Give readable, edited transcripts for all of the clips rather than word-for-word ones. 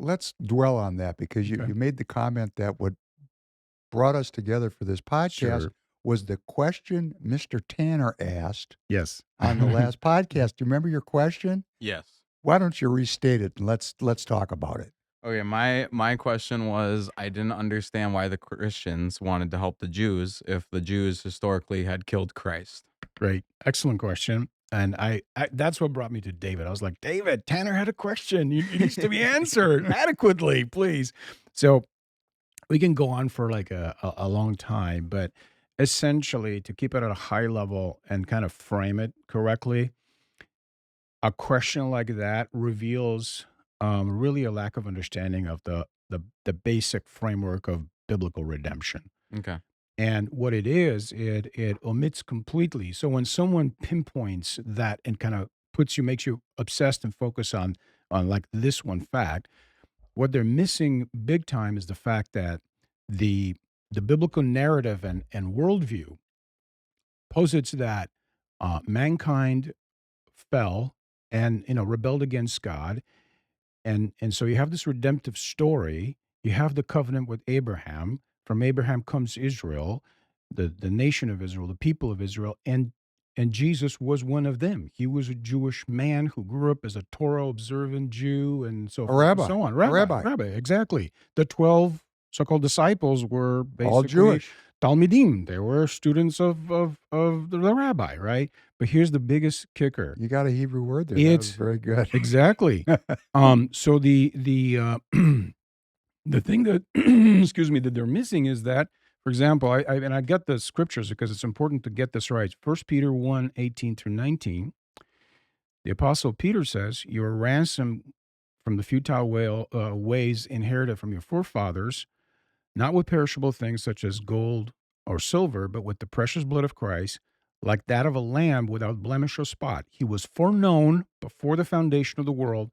let's dwell on that because you Okay. you made the comment that what brought us together for this podcast Sure. was the question Mr. Tanner asked Yes. on the last podcast. Do you remember your question? Yes. Why don't you restate it and let's talk about it. Okay, my question was I didn't understand why the Christians wanted to help the Jews if the Jews historically had killed Christ. Great. Excellent question. And I that's what brought me to David. I was like, David, Tanner had a question. It needs to be answered adequately, please. So we can go on for like a long time, but essentially to keep it at a high level and kind of frame it correctly, a question like that reveals really a lack of understanding of the basic framework of biblical redemption. Okay. And what it is, it omits completely. So when someone pinpoints that and kind of makes you obsessed and focus on like this one fact, what they're missing big time is the fact that the the biblical narrative and worldview posits that mankind fell and rebelled against God, and so you have this redemptive story. You have the covenant with Abraham. From Abraham comes Israel, the nation of Israel, the people of Israel, and Jesus was one of them. He was a Jewish man who grew up as a Torah observant Jew, and so A forth and rabbi, so on. a Rabbi, rabbi, rabbi, exactly. The 12 so-called disciples were all basically Jewish. Talmidim. They were students of the rabbi, right? But here's the biggest kicker. You got a Hebrew word there. That was It's very good. exactly. So the thing that excuse me that they're missing is that, for example, I get the scriptures because it's important to get this right. 1 Peter 1:18 through 19, the apostle Peter says, "You are ransomed from the futile ways inherited from your forefathers, not with perishable things such as gold or silver, but with the precious blood of Christ, like that of a lamb without blemish or spot. He was foreknown before the foundation of the world,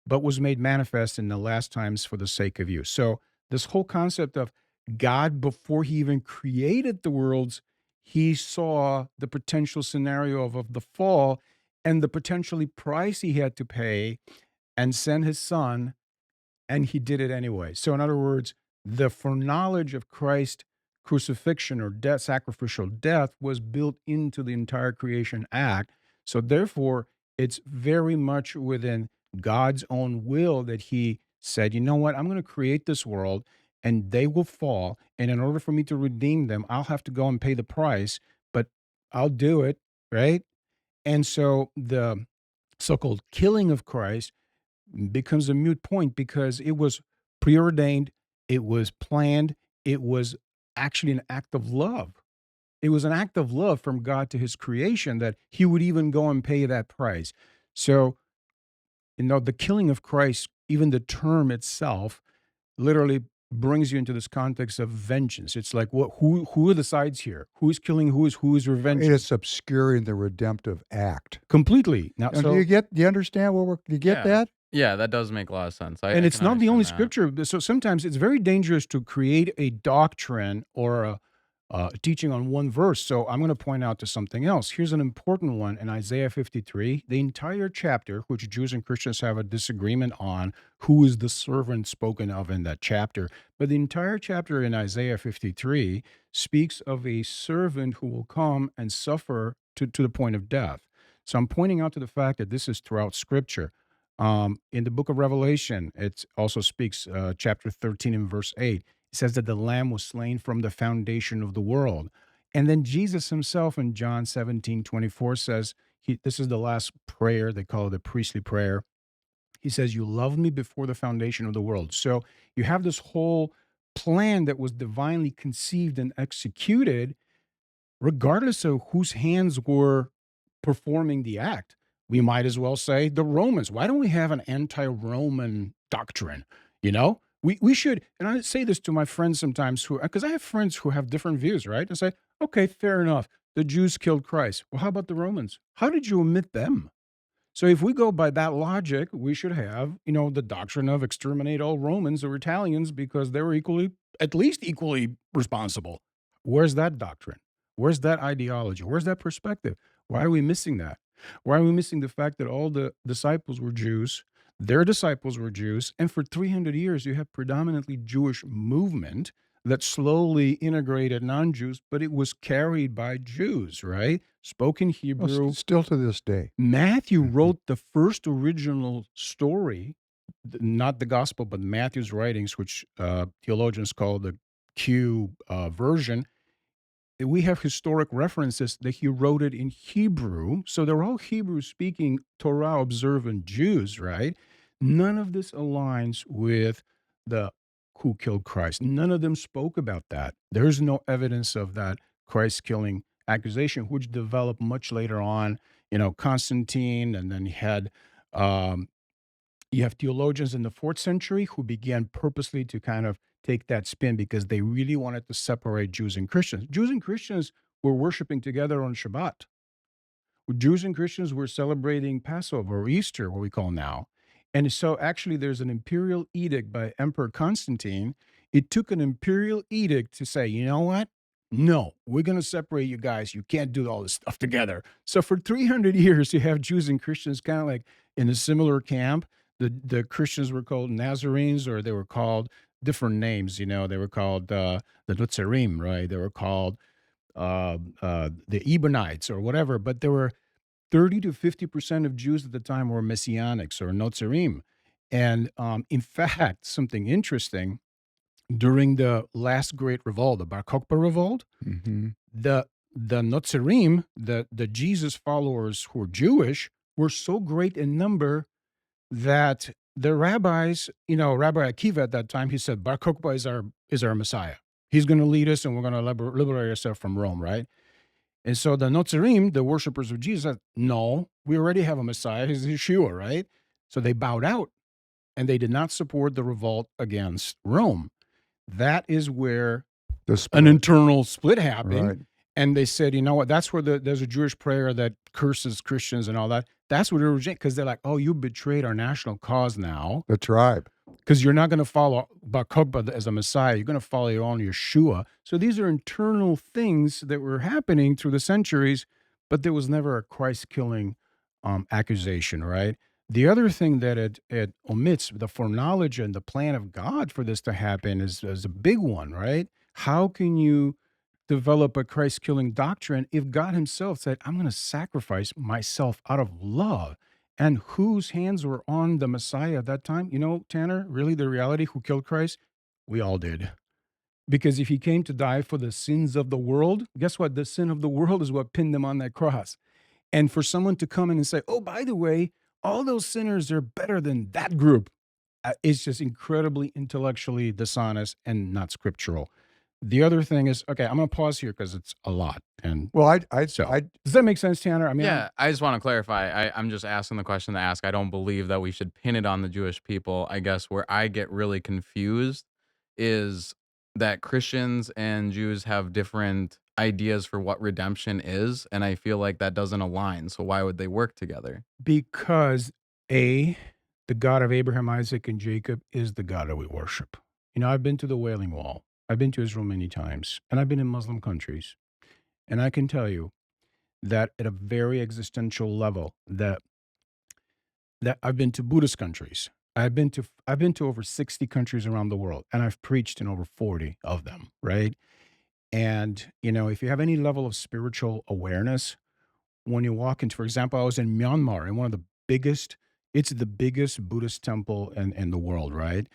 but was made manifest in the last times for the sake of you." So, this whole concept of God, before he even created the worlds, he saw the potential scenario of the fall and the potentially price he had to pay and send his son, and he did it anyway. So, in other words, the foreknowledge of Christ's crucifixion or death, sacrificial death, was built into the entire creation act. So, therefore, it's very much within God's own will that he said, you know what, I'm going to create this world and they will fall. And in order for me to redeem them, I'll have to go and pay the price, but I'll do it. Right. And so the so called killing of Christ becomes a moot point because it was preordained, it was planned, it was actually an act of love. It was an act of love from God to his creation that he would even go and pay that price. So, the killing of Christ, even the term itself, literally brings you into this context of vengeance. It's like, who are the sides here? Who's killing who is It revenging? is obscuring the redemptive act. Completely. Now, Now, do you understand do you get Yeah. that? Yeah, that does make a lot of sense. and I it's can not the only understand that. scripture. So sometimes it's very dangerous to create a doctrine or a teaching on one verse. So I'm going to point out to something else. Here's an important one in Isaiah 53, the entire chapter, which Jews and Christians have a disagreement on who is the servant spoken of in that chapter. But the entire chapter in Isaiah 53 speaks of a servant who will come and suffer to the point of death. So I'm pointing out to the fact that this is throughout scripture. In the book of Revelation, it also speaks, chapter 13 and verse 8. It says that the Lamb was slain from the foundation of the world. And then Jesus himself in John 17:24 says, this is the last prayer, they call it the priestly prayer. He says, "You loved me before the foundation of the world." So you have this whole plan that was divinely conceived and executed regardless of whose hands were performing the act. We might as well say the Romans. Why don't we have an anti-Roman doctrine? We should, and I say this to my friends sometimes because I have friends who have different views, right? And say, okay, fair enough. The Jews killed Christ. Well, how about the Romans? How did you omit them? So if we go by that logic, we should have, the doctrine of exterminate all Romans or Italians because they were at least equally responsible. Where's that doctrine? Where's that ideology? Where's that perspective? Why are we missing that? Why are we missing the fact that all the disciples were Jews? Their disciples were Jews, and for 300 years you have predominantly Jewish movement that slowly integrated non-Jews, but it was carried by Jews, right? Spoken Well, Hebrew. still to this day. Matthew Mhm. wrote the first original story, not the gospel, but Matthew's writings, which theologians call the Q version. We have historic references that he wrote it in Hebrew. So they're all Hebrew speaking, Torah observant Jews, right? None of this aligns with the who killed Christ. None of them spoke about that. There's no evidence of that Christ killing accusation, which developed much later on. Constantine, and then um, you have theologians in the fourth century who began purposely to kind of take that spin because they really wanted to separate Jews and Christians. Jews and Christians were worshiping together on Shabbat. Jews and Christians were celebrating Passover or Easter, what we call now. And so actually there's an imperial edict by Emperor Constantine. It took an imperial edict to say, you know what? No, we're going to separate you guys. You can't do all this stuff together. So for 300 years, you have Jews and Christians kind of like in a similar camp. The Christians were called Nazarenes, or they were called different names. They were called the Nutzerim, right? They were called the Ebionites or whatever, but there were 30 to 50% of Jews at the time were Messianics or Notzarim. And in fact, something interesting, during the last great revolt, the Bar Kokhba revolt, Mhm. the Notzarim, the Jesus followers who were Jewish, were so great in number that the rabbis, Rabbi Akiva at that time, he said, Bar Kokhba is our Messiah. He's going to lead us and we're going to liberate ourselves from Rome, right? And so the Notzarim, the worshipers of Jesus, said, no, we already have a Messiah. He's Yeshua, right? So they bowed out and they did not support the revolt against Rome. That is where The an split. internal split happened. Right. And they said, you know what? That's where there's a Jewish prayer that curses Christians and all that. That's what it originated, because they're like, oh, you betrayed our national cause now, The tribe. because you're not going to follow Bar Kokhba as a Messiah. You're going to follow your own Yeshua. So these are internal things that were happening through the centuries, but there was never a Christ-killing accusation, right? The other thing that it omits, the foreknowledge and the plan of God for this to happen is a big one, right? How can you develop a Christ-killing doctrine if God himself said, I'm going to sacrifice myself out of love? And whose hands were on the Messiah at that time? Tanner, really the reality, who killed Christ? We all did. Because if he came to die for the sins of the world, guess what? The sin of the world is what pinned him on that cross. And for someone to come in and say, oh, by the way, all those sinners are better than that group, it's just incredibly intellectually dishonest and not scriptural. The other thing is, okay, I'm going to pause here because it's a lot. And Well, I so, I does that make sense, Tanner? I mean, Yeah, I just want to clarify. I'm just asking the question to ask. I don't believe that we should pin it on the Jewish people. I guess where I get really confused is that Christians and Jews have different ideas for what redemption is, and I feel like that doesn't align. So why would they work together? because the God of Abraham, Isaac, and Jacob is the God that we worship. I've been to the Wailing Wall. I've been to Israel many times, and I've been in Muslim countries. And I can tell you that at a very existential level, that I've been to Buddhist countries. I've been to over 60 countries around the world, and I've preached in over 40 of them, right? And if you have any level of spiritual awareness, when you walk into, for example, I was in Myanmar, in one of the biggest, it's the biggest Buddhist temple in the world, right?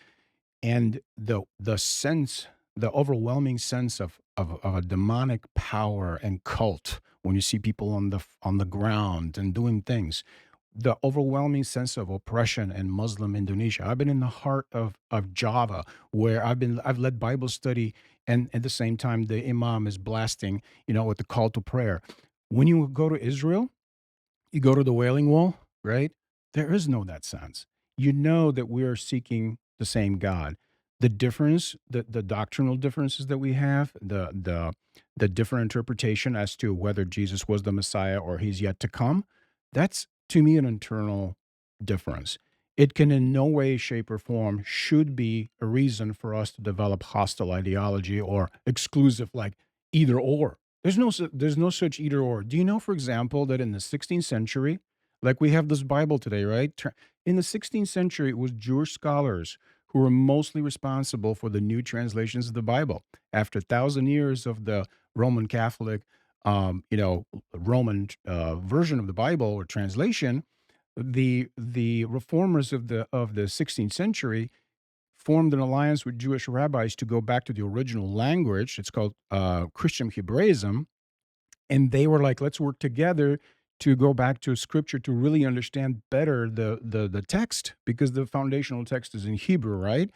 And the sense, the overwhelming sense of a demonic power and cult when you see people on the ground and doing things, the overwhelming sense of oppression in Muslim Indonesia. I've been in the heart of Java, where I've led Bible study, and at the same time the imam is blasting, with the call to prayer. When you go to Israel, you go to the Wailing Wall, right? There is no that sense. You know that we are seeking the same God. The difference, the doctrinal differences that we have, the different interpretation as to whether Jesus was the Messiah or he's yet to come, that's to me an internal difference. It can in no way, shape, or form should be a reason for us to develop hostile ideology or exclusive, like either or. There's no such either or. Do you know, for example, that in the 16th century, Like we have this Bible today, right? In the 16th century, it was Jewish scholars who were mostly responsible for the new translations of the Bible. After 1,000 years of the Roman Catholic, Roman version of the Bible or translation, the reformers of the 16th century formed an alliance with Jewish rabbis to go back to the original language. It's called Christian Hebraism, and they were like, let's work together to go back to scripture to really understand better the text, because the foundational text is in Hebrew, right?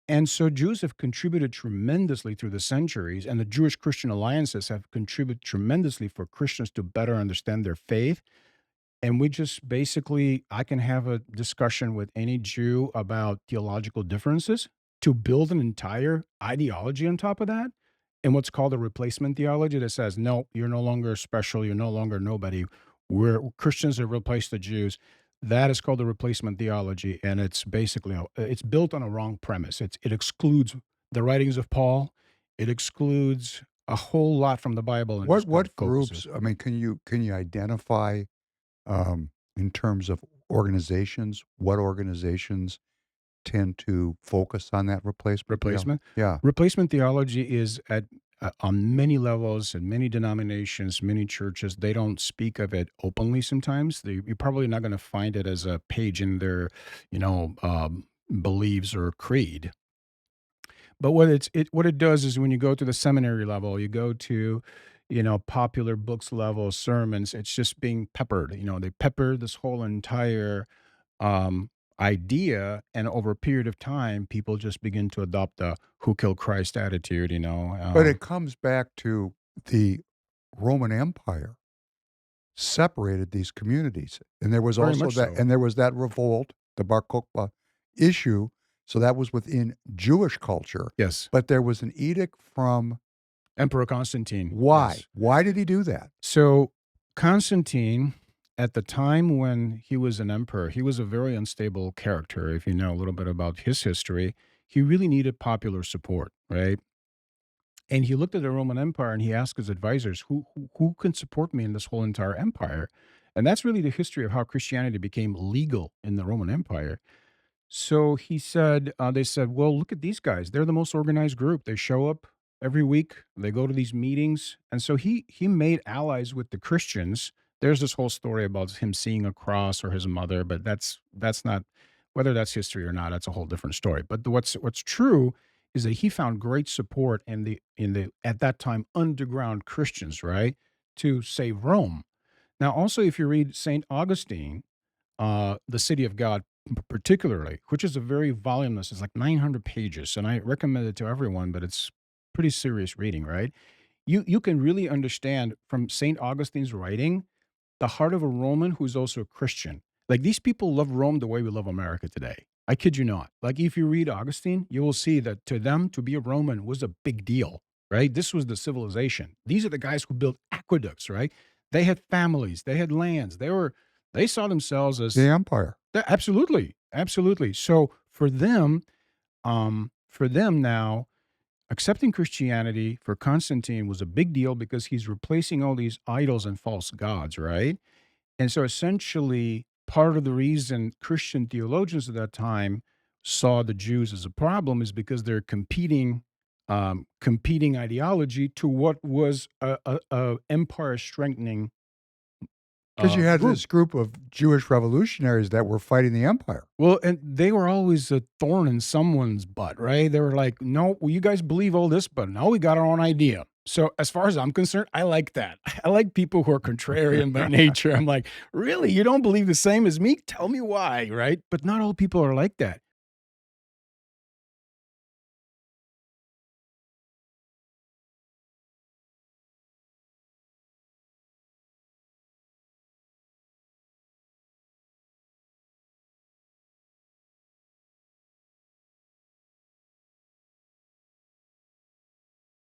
And so Jews have contributed tremendously through the centuries, and the Jewish Christian alliances have contributed tremendously for Christians to better understand their faith. And we just basically, I can have a discussion with any Jew about theological differences to build an entire ideology on top of that. And what's called a replacement theology that says, no, you're no longer special. You're no longer nobody. Christians have replaced the Jews. That is called the replacement theology. And it's basically, it's built on a wrong premise. It excludes the writings of Paul. It excludes a whole lot from the Bible and just kind of What focuses. groups, I mean, can you identify, in terms of organizations, what organizations tend to focus on that replacement deal? Replacement? Yeah. Replacement theology is on many levels and many denominations, many churches. They don't speak of it openly sometimes. You're probably not going to find it as a page in their, beliefs or creed. But what it does is when you go to the seminary level, you go to, popular books level sermons, it's just being peppered. They pepper this whole entire um, idea, and over a period of time, people just begin to adopt the "Who killed Christ" attitude. But it comes back to the Roman Empire separated these communities, and there was Very also much that so. and there was that revolt, the Bar Kokhba issue, so that was within Jewish culture, Yes, but there was an edict from Emperor Constantine. why? Yes. Why did he do that? So Constantine, at the time when he was an emperor, he was a very unstable character. If you know a little bit about his history, he really needed popular support, right? And he looked at the Roman Empire and he asked his advisors, who can support me in this whole entire empire? And that's really the history of how Christianity became legal in the Roman Empire. So they said, well, look at these guys. They're the most organized group. They show up every week. They go to these meetings. And so he made allies with the Christians. There's this whole story about him seeing a cross or his mother, but that's not, whether that's history or not, that's a whole different story. But what's true is that he found great support in the at that time underground Christians, right, to save Rome. Now, also, if you read Saint Augustine, the City of God, particularly, which is a very voluminous, it's like 900 pages, and I recommend it to everyone, but it's pretty serious reading, right? You can really understand from Saint Augustine's writing the heart of a Roman who's also a Christian. Like these people love Rome the way we love America today. I kid you not. Like if you read Augustine, you will see that to them, to be a Roman was a big deal, right? This was the civilization. These are the guys who built aqueducts, right? They had families, they had lands. They saw themselves The as empire. absolutely, absolutely. So for them now, accepting Christianity for Constantine was a big deal because he's replacing all these idols and false gods, right? And so essentially, part of the reason Christian theologians at that time saw the Jews as a problem is because they're competing ideology to what was a empire strengthening 'Cause you had group. this group of Jewish revolutionaries that were fighting the empire. Well, and they were always a thorn in someone's butt, right? They were like, "No, well, you guys believe all this, but now we got our own idea." So, as far as I'm concerned, I like that. I like people who are contrarian by nature. I'm like, "Really? You don't believe the same as me? Tell me why," right? But not all people are like that.